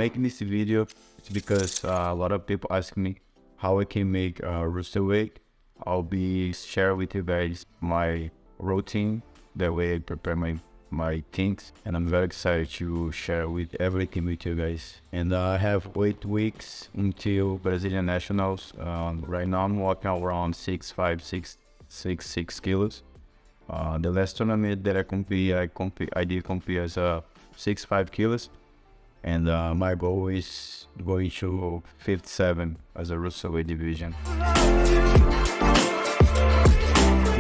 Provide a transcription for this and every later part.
making this video is because a lot of people ask me how I can make Rooster weight. I'll be sharing with you guys my routine, the way I prepare my things, and I'm very excited to share with everything with you guys. And I have 8 weeks until Brazilian Nationals. Right now I'm walking around 6'5", 6'6" kilos. The last tournament that I did compete as 6'5" kilos, and my goal is going to 57 as a Rooster weight division.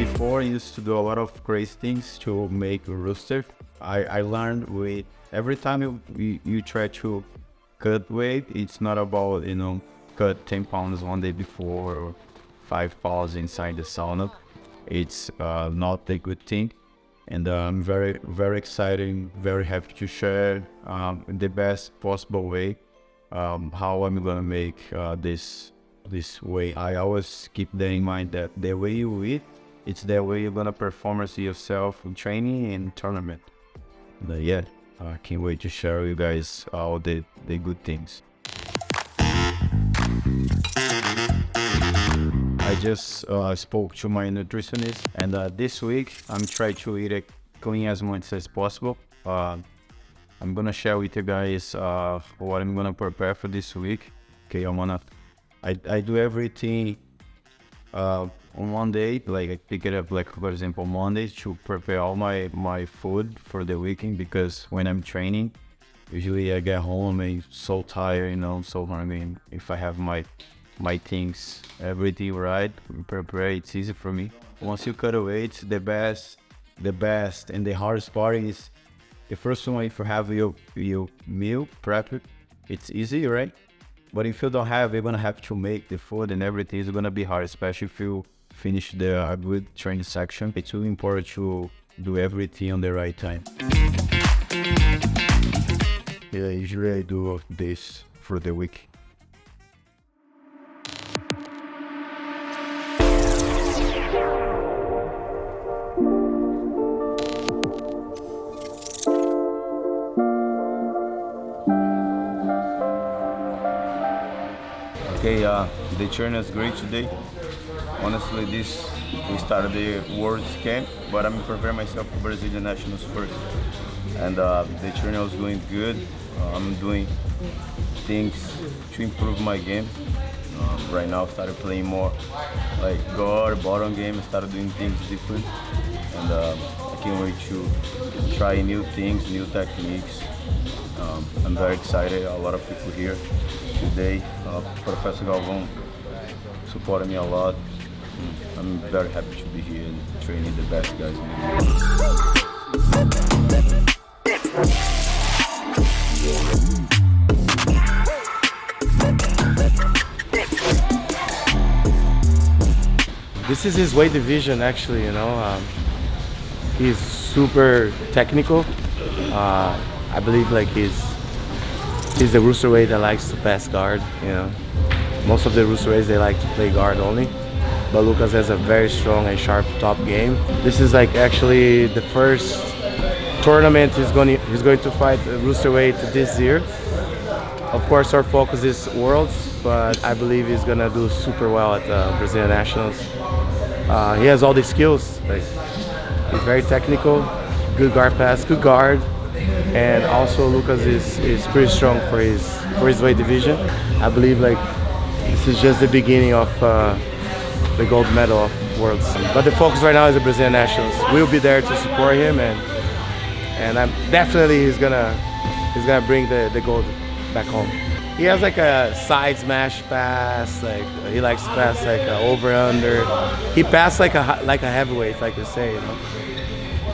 Before, I used to do a lot of crazy things to make a Rooster. I learned with every time you try to cut weight, it's not about, cut 10 pounds one day before or 5 pounds inside the sauna. It's not a good thing. And I'm very, very excited, very happy to share in the best possible way how I'm gonna make this way. I always keep that in mind, that the way you eat, it's the way you're gonna perform as yourself in training and tournament. But yeah, I can't wait to share with you guys all the good things. I just spoke to my nutritionist, and this week I'm trying to eat it clean as much as possible. I'm gonna share with you guys what I'm gonna prepare for this week. Okay, I do everything on one day. Like I pick it up, like for example Monday, to prepare all my food for the weekend, because when I'm training, usually I get home and I'm so tired, so I mean, if I have my things, everything right, prepare, it's easy for me. Once you cut away, it's the best, and the hardest part is the first one. If you have your meal prepped, it's easy, right? But if you don't have, you're gonna have to make the food, and everything is gonna be hard, especially if you finish the good training section. It's really important to do everything on the right time. Yeah, usually I do this for the week. Okay, the training is great today. Honestly, we started the World Camp, but I'm preparing myself for Brazilian Nationals first. And the training was going good. I'm doing things to improve my game. Right now I started playing more like guard, bottom game. I started doing things different. And I can't wait to try new things, new techniques. I'm very excited. A lot of people here today. Professor Galvão supported me a lot. I'm very happy to be here and training the best guys in the world. This is his weight division, actually. He's super technical. I believe like he's the Rooster weight that likes to pass guard. Most of the Rooster weights, they like to play guard only. But Lucas has a very strong and sharp top game. This is like actually the first tournament he's going to fight Rooster weight this year. Of course, our focus is Worlds, but I believe he's gonna do super well at Brazilian Nationals. He has all the skills. Like, he's very technical, good guard pass, good guard, and also Lucas is pretty strong for his weight division. I believe like this is just the beginning of the gold medal of Worlds. But the focus right now is the Brazilian Nationals. We'll be there to support him, and I'm definitely he's gonna bring the gold back home. He has like a side smash pass, like he likes to pass like over under. He passed like a heavyweight, like you say,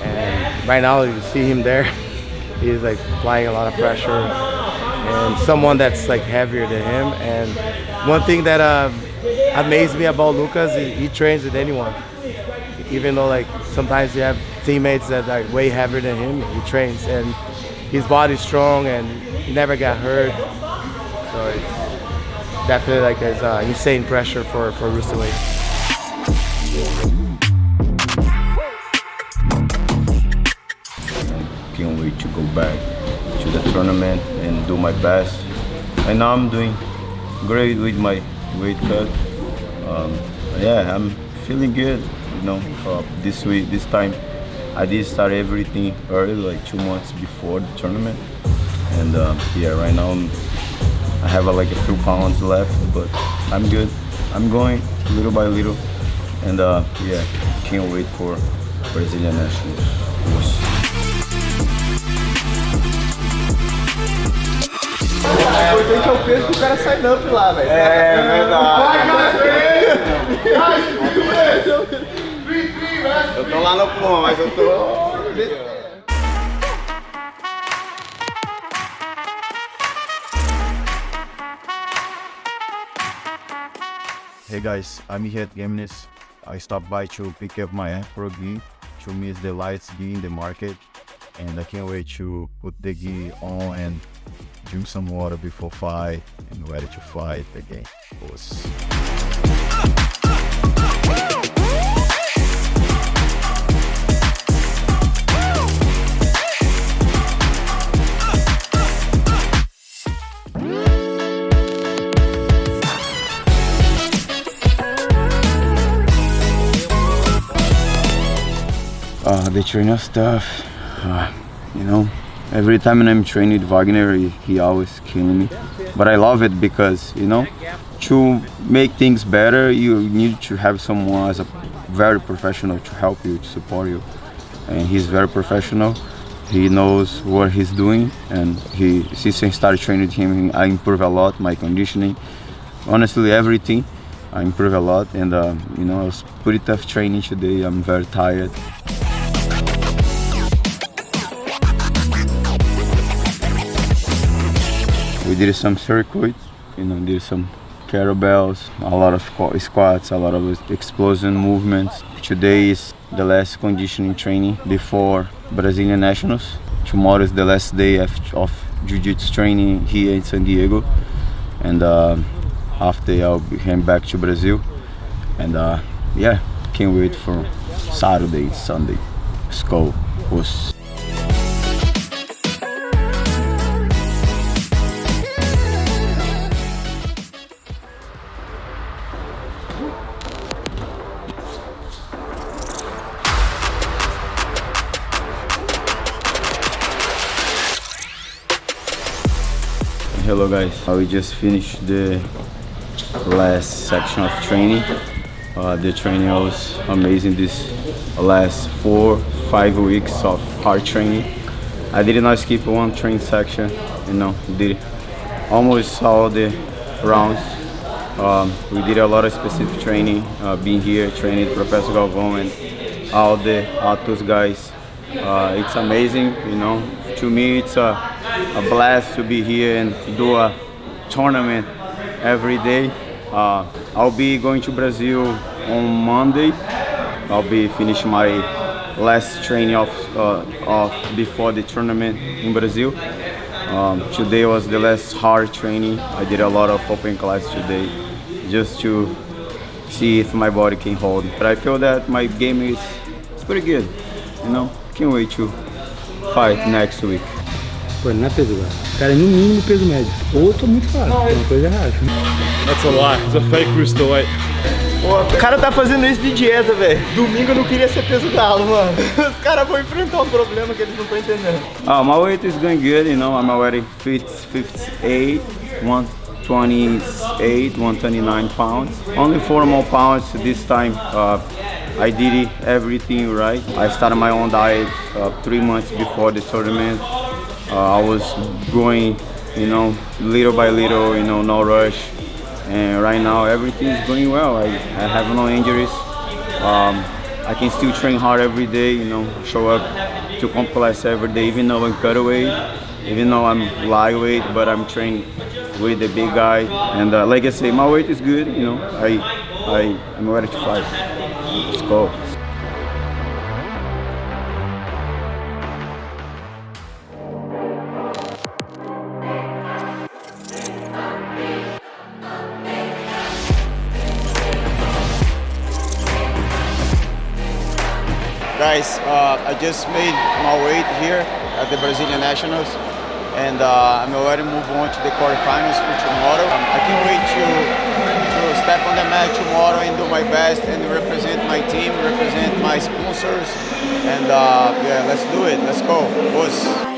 And right now you see him there. He's like applying a lot of pressure, and someone that's like heavier than him. And one thing that amazed me about Lucas is he trains with anyone. Even though like sometimes you have teammates that are way heavier than him, he trains, and his body's strong and he never got hurt. So it's definitely like there's insane pressure for Rooster weight. Can't wait to go back to the tournament and do my best. Right now I'm doing great with my weight cut. Yeah, I'm feeling good. You know, this week, this time, I did start everything early, like 2 months before the tournament. And yeah, right now I have like a few pounds left, but I'm good. I'm going little by little, and yeah, can't wait for Brazilian Nationals. O importante é o peso que o cara sai up lá, velho. É verdade. Eu tô lá no Puma, mas eu tô... Hey guys, I'm here at Gameness. I stopped by to pick up my Afro gi. To me, it's the lightest gi in the market, and I can't wait to put the gi on and drink some water before fight and ready to fight again. The trainer stuff, you know, every time when I'm training with Wagner, he always killing me. But I love it because, you know, to make things better, you need to have someone as a very professional to help you, to support you. And he's very professional. He knows what he's doing, and since I started training with him, I improve a lot, my conditioning. Honestly, everything, I improve a lot. And, you know, it was pretty tough training today. I'm very tired. We did some circuits, you know, did some kettlebells, a lot of squats, a lot of explosion movements. Today is the last conditioning training before Brazilian Nationals. Tomorrow is the last day of Jiu-Jitsu training here in San Diego. And after I'll be heading back to Brazil. And yeah, can't wait for Saturday, Sunday. Let's go. Hello guys, we just finished the last section of training. The training was amazing this last 4-5 weeks of hard training. I did not skip one training section, you know, did almost all the rounds. We did a lot of specific training, being here, training with Professor Galvão and all the Atos guys. It's amazing, you know. To me, it's a blast to be here and do a tournament every day. I'll be going to Brazil on Monday. I'll be finishing my last training of before the tournament in Brazil. Today was the last hard training. I did a lot of open class today just to see if my body can hold. But I feel that my game is pretty good, you know. Can't wait to fight next week. Pô, não é peso galo. Cara, é no mínimo peso médio. Ou eu tô muito fraco, tem uma coisa errada. That's a lie. It's a fake Rooster weight. O cara tá fazendo isso de dieta, velho. Domingo eu não queria ser peso galo, mano. Os caras vão enfrentar um problema que eles não estão entendendo. My weight is going good, you know. I'm already 58, 128, 129 pounds. Only 4 more pounds this time. I did everything right. I started my own diet 3 months before the tournament. I was going, you know, little by little, you know, no rush. And right now everything is going well. I have no injuries. I can still train hard every day, you know, show up to comp class every day, even though I'm cutaway, even though I'm lightweight, but I'm training with the big guy. And like I say, my weight is good, you know. I'm ready to fight. Let's go. Guys, I just made my weight here at the Brazilian Nationals. and I'm already moved on to the quarterfinals for tomorrow. I can't wait to step on the mat tomorrow and do my best and represent my team, represent my sponsors, and yeah, let's do it. Let's go. Boss.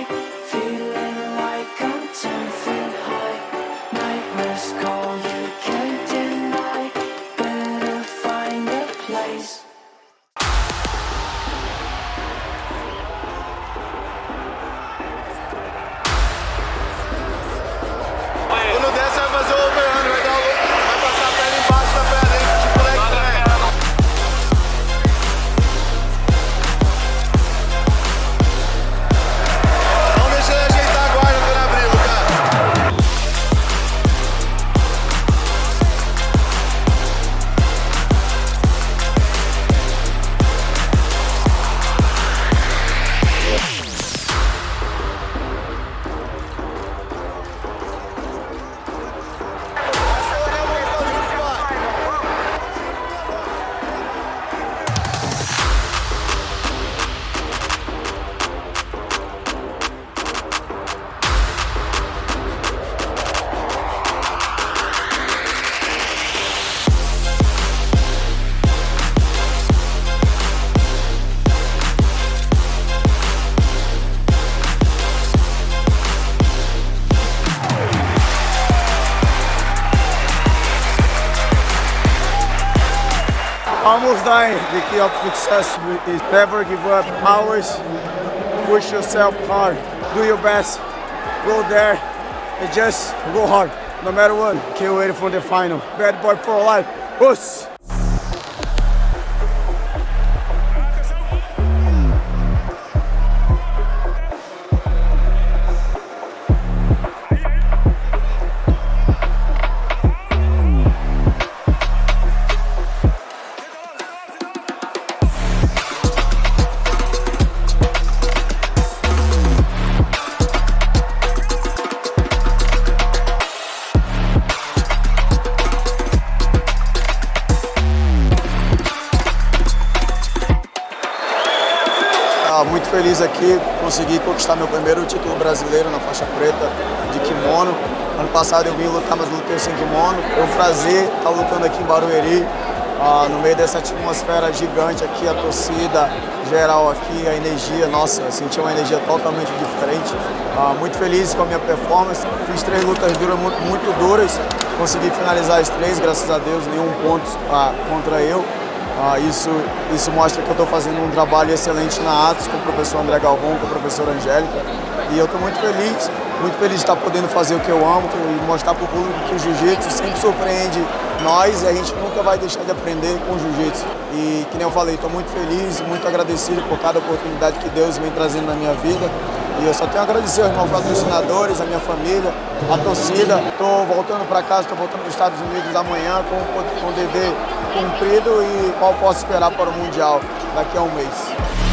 Almost dying. The key of success is never give up. Always push yourself hard. Do your best. Go there and just go hard. No matter what. Can't wait for the final. Bad boy for life. Us. Muito feliz aqui, consegui conquistar meu primeiro título brasileiro na faixa preta de kimono. Ano passado eu vim lutar, mas lutei sem kimono. É um prazer estar lutando aqui em Barueri, no meio dessa atmosfera gigante aqui, a torcida geral aqui, a energia, nossa, eu senti uma energia totalmente diferente. Muito feliz com a minha performance, fiz 3 lutas duras, muito duras, consegui finalizar as 3, graças a Deus, nenhum ponto contra eu. Isso mostra que eu estou fazendo um trabalho excelente na Atos com o professor André Galvão, com a professora Angélica. E eu estou muito feliz de estar podendo fazer o que eu amo e mostrar para o público que o jiu-jitsu sempre surpreende nós e a gente nunca vai deixar de aprender com o jiu-jitsu. E, que nem eu falei, estou muito feliz, muito agradecido por cada oportunidade que Deus vem trazendo na minha vida. E eu só tenho a agradecer aos meus patrocinadores, a minha família, a torcida. Estou voltando para casa, estou voltando para os Estados Unidos amanhã com o dever cumprido e qual posso esperar para o Mundial daqui a um mês.